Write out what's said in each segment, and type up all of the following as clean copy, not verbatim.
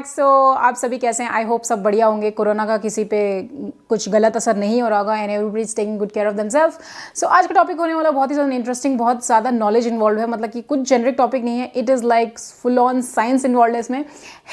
Back. सो आप सभी कैसे हैं? आई होप सब बढ़िया होंगे, कोरोना का किसी पे कुछ गलत असर नहीं हो रहा होगा and everybody is taking good care of themselves. So आज का टॉपिक होने वाला बहुत ही ज़्यादा इंटरेस्टिंग, बहुत ज़्यादा नॉलेज इन्वॉल्व है, मतलब कि कुछ जेनरिक टॉपिक नहीं है, it is like full on science involve है इसमें।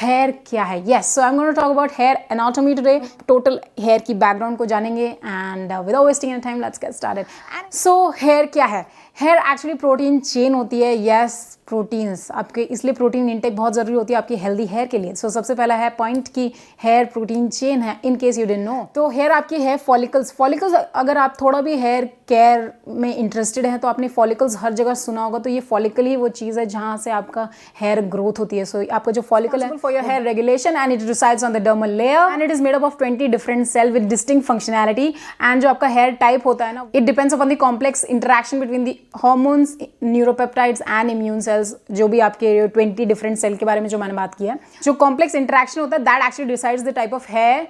हेयर क्या है? Yes, so I am going to talk about hair anatomy today. Total hair की बैकग्राउंड को जानेंगे and without wasting any time let's get started. So hair क्या है? Hair actually protein chain होती है। यस, प्रोटीन्स आपके, इसलिए प्रोटीन इंटेक बहुत ज़रूरी होती है आपकी हेल्दी हेयर के लिए। सो सबसे पहला है पॉइंट कि हेयर प्रोटीन चेन है, in case you didn't know. तो हेयर आपकी है फॉलिकल्स। फॉलिकल्स, अगर आप थोड़ा भी हेयर केयर में इंटरेस्टेड हैं तो आपने फॉलिकल्स हर जगह सुना होगा। तो ये फॉलिकल ही वो चीज़ है जहाँ से आपका हेयर ग्रोथ होती है। सो आपका जो फॉलिकल है for your hair regulation and it resides on the dermal layer and it is made up of 20 different cell with distinct functionality. And जो आपका हेयर टाइप होता है ना, it depends upon the complex interaction between the hormones, neuropeptides and immune cells. जो भी आपके 20 different cell के बारे में जो मैंने बात की है, जो कॉम्प्लेक्स इंटरेक्शन होता है that actually decides the type of hair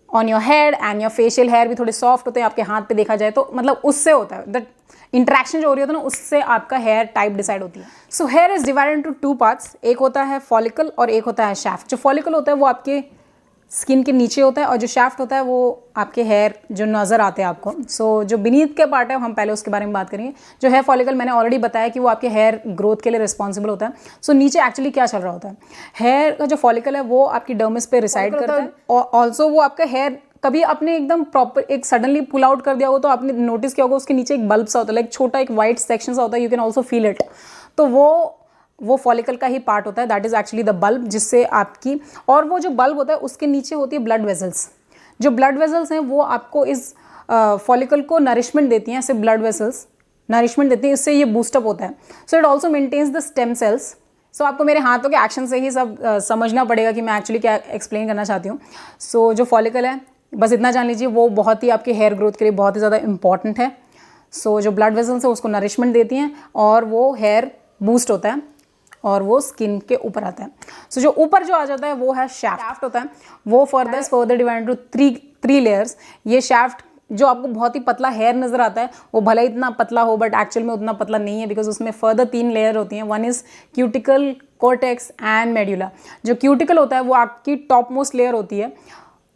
on your head and your facial hair भी थोड़े सॉफ्ट होते हैं आपके हाथ पे देखा जाए तो, मतलब उससे होता है दैट इंटरेक्शन जो हो रही होता है ना, उससे आपका हेयर टाइप डिसाइड होती है। So here is divided into 2 parts, एक होता है फॉलिकल और एक होता है शाफ्ट। जो फॉलिकल होता है वो आपके स्किन के नीचे होता है और जो शाफ्ट होता है वो आपके हेयर जो नज़र आते हैं आपको। सो जो बीनीथ के पार्ट है हम पहले उसके बारे में बात करेंगे। जो है फॉलिकल, मैंने ऑलरेडी बताया कि वो आपके हेयर ग्रोथ के लिए रिस्पॉन्सिबल होता है। सो नीचे एक्चुअली क्या चल रहा होता है, हेयर का जो फॉलिकल है वो आपकी डर्मिस पे रिसाइड करता है और ऑल्सो वो आपका हेयर कभी आपने एकदम प्रॉपर एक सडनली पुल आउट कर दिया हो तो आपने नोटिस किया होगा उसके नीचे एक बल्ब सा होता है, लाइक छोटा एक वाइट सेक्शन सा होता है, you can also feel it. तो वो फॉलिकल का ही पार्ट होता है, that is actually the bulb, जिससे आपकी, और वो जो बल्ब होता है उसके नीचे होती है ब्लड वेजल्स। जो ब्लड वेजल्स हैं वो आपको इस फॉलिकल को नरिशमेंट देती हैं, ऐसे ब्लड वेसल्स नरिशमेंट देती हैं, इससे ये बूस्टअप होता है। So it also maintains the stem cells. So आपको मेरे हाथों के एक्शन से ही सब समझना पड़ेगा कि मैं एक्चुअली क्या एक्सप्लेन करना चाहती हूँ। सो जो फॉलिकल है, बस इतना जान लीजिए, वो बहुत ही आपके हेयर ग्रोथ के लिए बहुत ही ज़्यादा इंपॉर्टेंट है। सो जो ब्लड वेसल्स है उसको नरिशमेंट देती हैं और वो हेयर बूस्ट होता है और वो स्किन के ऊपर आता है। सो जो ऊपर जो आ जाता है वो है शाफ्ट होता है। वो further divide two three layers. ये शाफ्ट जो आपको बहुत ही पतला हेयर नजर आता है, वो भले इतना पतला हो बट एक्चुअल में उतना पतला नहीं है, बिकॉज उसमें फर्दर 3 लेयर होती हैं। One is cuticle, cortex and medulla. जो क्यूटिकल होता है वो आपकी टॉप मोस्ट लेयर होती है,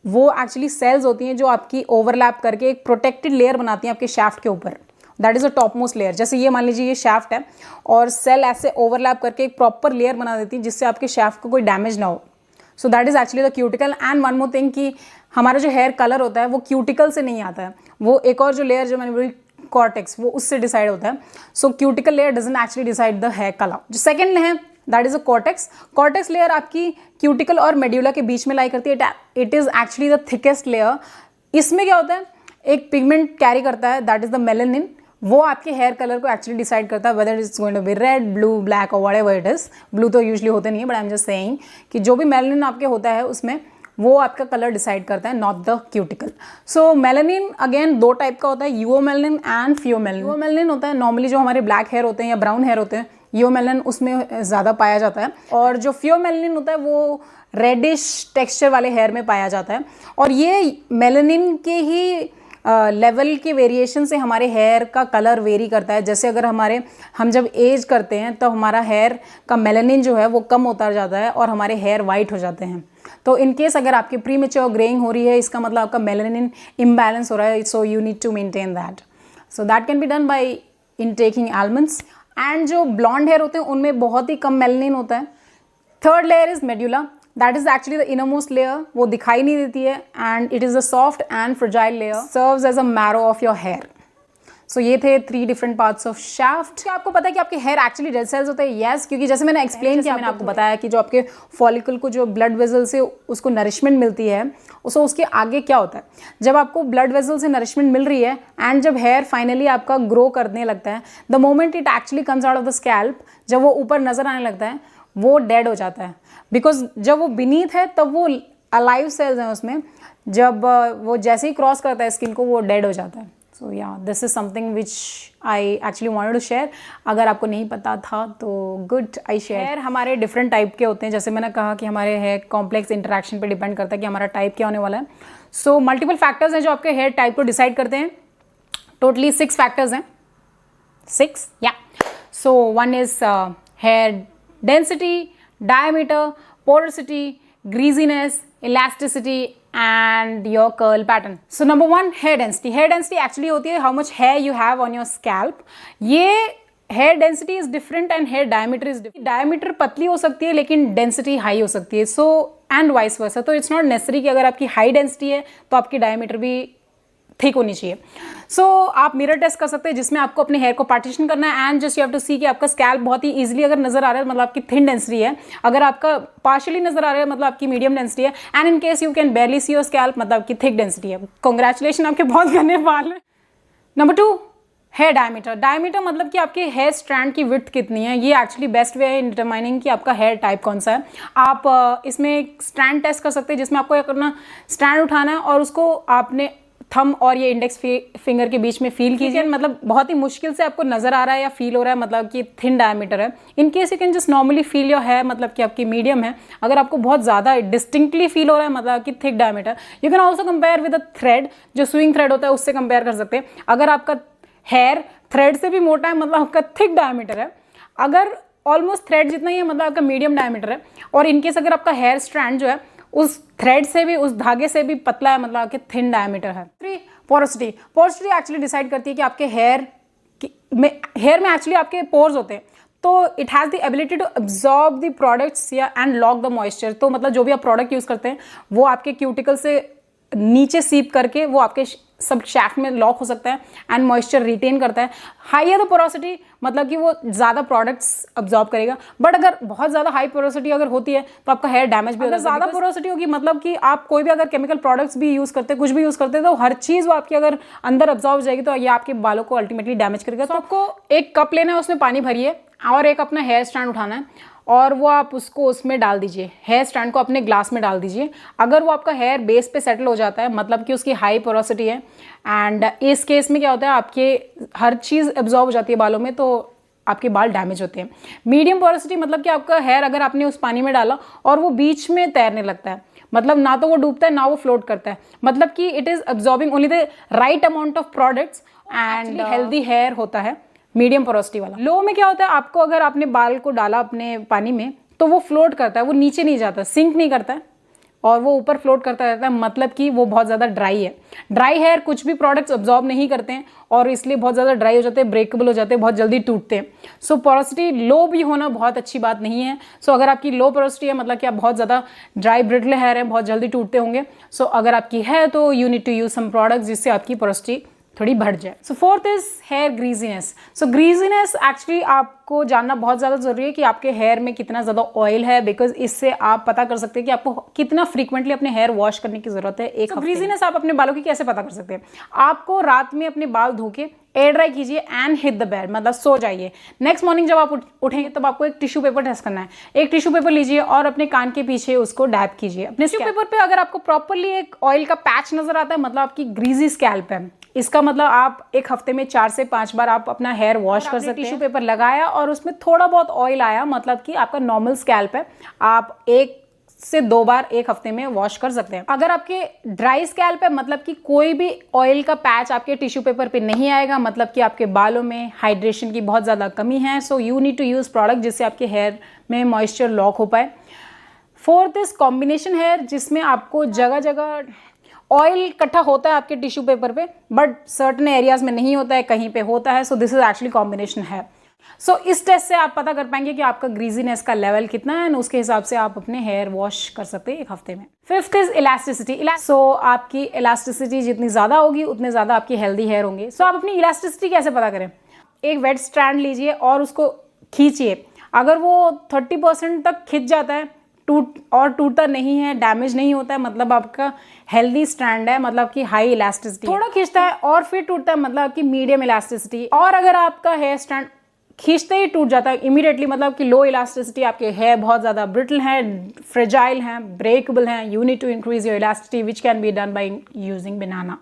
वो एक्चुअली सेल्स होती हैं जो आपकी ओवरलैप करके एक प्रोटेक्टेड लेयर बनाती हैं आपके शाफ्ट के ऊपर, that is a top most layer. जैसे ये मान लीजिए ये शाफ्ट है और सेल ऐसे ओवरलैप करके एक प्रॉपर लेयर बना देती है जिससे आपके शाफ्ट को कोई डैमेज ना हो। So that is actually the cuticle. And one more thing कि हमारा जो हेयर कलर होता है वो क्यूटिकल से नहीं आता है, वो एक और जो लेयर जो मैंने बोली कॉर्टेक्स, वो उससे डिसाइड होता है। So cuticle layer doesn't actually decide the hair colour. जो सेकंड है that is a cortex. Cortex layer आपकी क्यूटिकल और मेड्यूला के बीच में लाई करती है। It is actually the thickest layer. इसमें क्या होता है, एक पिगमेंट कैरी करता है दैट इज द मेलानिन। वो आपके हेयर कलर को एक्चुअली डिसाइड करता है, whether it's going to be red, blue, black और व्हाटएवर इट इज। ब्लू तो यूजुअली होते नहीं है, but I am just saying कि जो भी मेलानिन आपके होता है उसमें वो आपका कलर डिसाइड करता है, not the cuticle. So melanin again 2 type का होता है, यूओमेलानिन एंड फियोमेलानिन। यूओमेलानिन होता है नॉर्मली जो हमारे ब्लैक हेयर होते हैं या ब्राउन हेयर होते हैं, यूओमेलानिन उसमें ज़्यादा पाया जाता है। और जो फियोमेलानिन होता है वो रेडिश टेक्सचर वाले हेयर में पाया जाता है। और ये मेलानिन के ही लेवल के वेरिएशन से हमारे हेयर का कलर वेरी करता है। जैसे अगर हम जब एज करते हैं तो हमारा हेयर का मेलानिन जो है वो कम होता जाता है और हमारे हेयर वाइट हो जाते हैं। तो इन केस अगर आपकी प्रीमेच्योर ग्रेइंग हो रही है, इसका मतलब आपका मेलानिन इम्बैलेंस हो रहा है। So you need to maintain that. So that can be done by intaking almonds. And जो ब्लॉन्ड हेयर होते हैं उनमें बहुत ही कम मेलानिन होता है। Third layer is medulla, that is actually the innermost layer. वो दिखाई नहीं देती है and it is a soft and fragile layer, serves as a marrow of your hair. So ये थे 3 डिफरेंट पार्ट्स ऑफ शाफ्ट। क्या आपको पता है कि आपके हेयर एक्चुअली डेड सेल्स होते हैं? यस, क्योंकि जैसे मैंने एक्सप्लेन किया, मैंने आपको बताया कि जो आपके फॉलिकल को जो ब्लड वेजल से उसको नरिशमेंट मिलती है, उसके आगे क्या होता है, जब आपको ब्लड वेजल से नरिशमेंट मिल रही है एंड जब हेयर फाइनली आपका ग्रो करने लगता है, the moment it actually comes out of the scalp, जब वो ऊपर नजर आने लगता है वो डेड हो जाता है। बिकॉज जब वो बीनीथ है तब वो अलाइव सेल्स हैं उसमें, जब वो जैसे ही क्रॉस करता है स्किन को वो डेड हो जाता है। सो या this is something which I actually wanted to share. अगर आपको नहीं पता था तो गुड, आई शेयर। हेयर हमारे डिफरेंट टाइप के होते हैं, जैसे मैंने कहा कि हमारे हेयर कॉम्प्लेक्स इंटरेक्शन पे डिपेंड करता है कि हमारा टाइप क्या होने वाला है। सो मल्टीपल फैक्टर्स हैं जो आपके हेयर टाइप को डिसाइड करते हैं। टोटली 6 फैक्टर्स हैं, 6 या। So one is here density, diameter, porosity, greasiness, elasticity and your curl pattern. So number 1, hair density. Hair density actually होती है how much hair you have on your scalp. ये hair density is different and hair diameter is different. Diameter पतली हो सकती है लेकिन density high हो सकती है. So and vice versa. तो it's not necessary कि अगर आपकी high density है तो आपकी diameter भी ठीक होनी चाहिए. सो आप मिरर टेस्ट कर सकते हैं जिसमें आपको अपने हेयर को पार्टीशन करना है and just you have to see कि आपका स्कैल्प बहुत ही इजीली अगर नजर आ रहा है मतलब आपकी थिन डेंसिटी है, अगर आपका पार्शियली नजर आ रहा है मतलब आपकी मीडियम डेंसिटी है and in case you can बेयरली see your scalp मतलब आपकी थिक डेंसिटी है. कांग्रेचुलेशन, आपके बहुत घने बाल हैं. Number 2, hair diameter. डायमीटर मतलब कि आपके हेयर स्ट्रैंड की विड्थ कितनी है. ये एक्चुअली बेस्ट वे है इन डिटरमाइनिंग कि आपका हेयर टाइप कौन सा है. आप इसमें एक स्ट्रैंड टेस्ट कर सकते हैं जिसमें आपको क्या करना, स्ट्रैंड उठाना है और उसको आपने थम और ये इंडेक्स फिंगर के बीच में फील कीजिए. मतलब बहुत ही मुश्किल से आपको नजर आ रहा है या फील हो रहा है मतलब कि थिन डायमीटर है. In case you can just normally feel your hair मतलब कि आपकी मीडियम है. अगर आपको बहुत ज़्यादा डिस्टिंक्टली फील हो रहा है मतलब कि thick diameter, you can also compare with a thread. जो स्विंग थ्रेड होता है उससे कंपेयर कर सकते हैं. अगर आपका हेयर थ्रेड से भी मोटा है मतलब आपका थिक डायमीटर है. अगर ऑलमोस्ट थ्रेड जितना ही है मतलब आपका मीडियम डायमीटर है. और इनकेस अगर आपका हेयर स्ट्रैंड जो है उस थ्रेड से भी, उस धागे से भी पतला है मतलब आपके थिन डायमीटर है. 3, पोरोसिटी. पोरोसिटी एक्चुअली डिसाइड करती है कि आपके हेयर में एक्चुअली आपके पोर्स होते हैं तो it has the ability to absorb the products या एंड लॉक द मॉइस्चर. तो मतलब जो भी आप प्रोडक्ट यूज़ करते हैं वो आपके क्यूटिकल से नीचे सीप करके वो आपके सब शैफ्ट में लॉक हो सकता है एंड मॉइस्चर रिटेन करता है. हाई द पोरोसिटी मतलब कि वो ज़्यादा प्रोडक्ट्स अब्जॉर्ब करेगा. बट अगर बहुत ज़्यादा हाई पोरोसिटी अगर होती है तो आपका हेयर डैमेज भी होता है. ज़्यादा पोरोसिटी होगी मतलब कि आप कोई भी अगर केमिकल प्रोडक्ट्स भी यूज़ करते हैं, कुछ भी यूज़ करते हैं तो हर चीज़ वो आपकी अगर अंदर अब्जॉर्ब हो जाएगी तो ये आपके बालों को अल्टीमेटली डैमेज करेगा. तो आपको एक कप लेना है, उसमें पानी भरिए और एक अपना हेयर स्टैंड उठाना है और वो आप उसको उसमें डाल दीजिए. हेयर स्टैंड को अपने ग्लास में डाल दीजिए. अगर वो आपका हेयर बेस पे सेटल हो जाता है मतलब कि उसकी हाई पोरोसिटी है एंड इस केस में क्या होता है आपके हर चीज़ एब्जॉर्ब हो जाती है बालों में तो आपके बाल डैमेज होते हैं. मीडियम पोरोसिटी मतलब कि आपका हेयर अगर आपने उस पानी में डाला और वो बीच में तैरने लगता है मतलब ना तो वो डूबता है ना वो फ्लोट करता है मतलब कि it is absorbing only the right amount of products and healthy hair होता है मीडियम पोरोसिटी वाला. लो में क्या होता है आपको अगर आपने बाल को डाला अपने पानी में तो वो फ्लोट करता है, वो नीचे नहीं जाता, सिंक नहीं करता है और वो ऊपर फ्लोट करता रहता है मतलब कि वो बहुत ज़्यादा ड्राई है. ड्राई हेयर कुछ भी प्रोडक्ट्स अब्जॉर्ब नहीं करते हैं और इसलिए बहुत ज़्यादा ड्राई हो जाते हैं, ब्रेकेबल हो जाते हैं, बहुत जल्दी टूटते हैं. सो पोरोसिटी लो भी होना बहुत अच्छी बात नहीं है. सो अगर आपकी लो पोरोसिटी है मतलब कि आप बहुत ज़्यादा ड्राई ब्रिटल हेयर है, बहुत जल्दी टूटते होंगे. सो अगर आपकी है तो you need to use some products जिससे आपकी पोरोसिटी थोड़ी बढ़ जाए. So 4th is hair greasiness. So greasiness actually आपको जानना बहुत ज़्यादा ज़रूरी है कि आपके हेयर में कितना ज़्यादा ऑयल है बिकॉज इससे आप पता कर सकते हैं कि आपको कितना फ्रीक्वेंटली अपने हेयर वॉश करने की ज़रूरत है एक हफ्ते में. ग्रीजीनेस आप अपने बालों की कैसे पता कर सकते हैं. आपको रात में अपने बाल धो के एयर ड्राई कीजिए एंड हिट द बेड मतलब सो जाइए. नेक्स्ट मॉर्निंग जब आप उठेंगे तब आपको एक टिश्यू पेपर टेस्ट करना है. एक टिश्यू पेपर लीजिए और अपने कान के पीछे उसको डैप कीजिए. अपने टिश्यू पेपर पे अगर आपको प्रॉपरली एक ऑयल का पैच नजर आता है मतलब आपकी ग्रीजी स्कैल्प है. इसका मतलब आप एक हफ्ते में 4 से 5 बार आप अपना हेयर वॉश कर सकते हैं. टिश्यू पेपर लगाया और उसमें थोड़ा बहुत ऑयल आया मतलब कि आपका नॉर्मल स्कैल्प है, आप 1 से 2 बार एक हफ्ते में वॉश कर सकते हैं. अगर आपके ड्राई स्कैल्प है मतलब कि कोई भी ऑयल का पैच आपके टिश्यू पेपर पे नहीं आएगा मतलब कि आपके बालों में हाइड्रेशन की बहुत ज़्यादा कमी है. So you need to use product जिससे आपके हेयर में मॉइस्चर लॉक हो पाए. 4th इज कॉम्बिनेशन हेयर जिसमें आपको जगह जगह ऑयल इकट्ठा होता है आपके टिश्यू पेपर पे बट सर्टन एरियाज में नहीं होता है, कहीं पे होता है. So this is actually combination है. सो इस टेस्ट से आप पता कर पाएंगे कि आपका ग्रीजीनेस का लेवल कितना है एंड उसके हिसाब से आप अपने हेयर वॉश कर सकते हैं एक हफ्ते में. 5th is elasticity. सो आपकी इलास्टिसिटी जितनी ज़्यादा होगी उतने ज़्यादा आपकी हेल्दी हेयर होंगे. सो आप अपनी इलास्टिसिटी कैसे पता करें. एक वेट स्ट्रैंड लीजिए और उसको खींचिए. अगर वो 30% तक खिंच जाता है टूटता नहीं है, डैमेज नहीं होता है मतलब आपका हेल्दी स्ट्रैंड है मतलब कि हाई इलास्टिसिटी. थोड़ा खींचता है और फिर टूटता है मतलब आपकी मीडियम इलास्टिसिटी. और अगर आपका हेयर स्ट्रैंड खींचते ही टूट जाता है इमीडिएटली मतलब कि लो इलास्टिसिटी, आपके हेयर बहुत ज़्यादा ब्रिटल हैं, फ्रेजाइल हैं, ब्रेकेबल हैं, you need to increase your elasticity which can be done by using banana.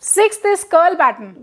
6th is curl pattern.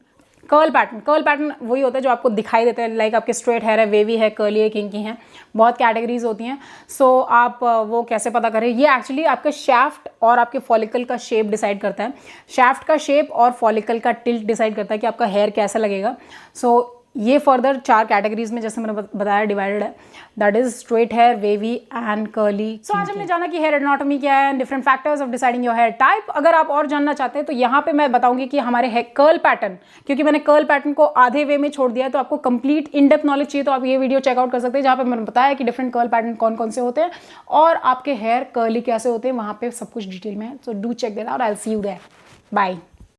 Curl pattern वही होता है जो आपको दिखाई देता है लाइक आपके स्ट्रेट हेयर है, वेवी है, कर्ली है, किंकी हैं, बहुत कैटेगरीज होती हैं. सो आप वो कैसे पता करें. ये एक्चुअली आपका शैफ्ट और आपके फॉलिकल का शेप डिसाइड करता है. शैफ्ट का शेप और फॉलिकल का टिल्ट डिसाइड करता है कि आपका हेयर कैसा लगेगा. सो ये फर्दर 4 कैटेगरीज में जैसे मैंने बताया डिवाइडेड है, that is straight hair, wavy and curly. So आज हमने जाना कि हेयर एनाटॉमी क्या है, different factors of deciding your hair type. अगर आप और जानना चाहते हैं तो यहाँ पे मैं बताऊंगी कि हमारे कर्ल पैटर्न, क्योंकि मैंने कर्ल पैटर्न को आधे वे में छोड़ दिया है, तो आपको कंप्लीट इन डेप्थ नॉलेज चाहिए तो आप ये वीडियो चेकआउट कर सकते हैं, जहाँ पे मैंने बताया कि डिफरेंट कर्ल पैटर्न कौन कौन से होते हैं और आपके हेयर कर्ली कैसे होते हैं, वहाँ पे सब कुछ डिटेल में है। So do check that out, I will see you there, bye.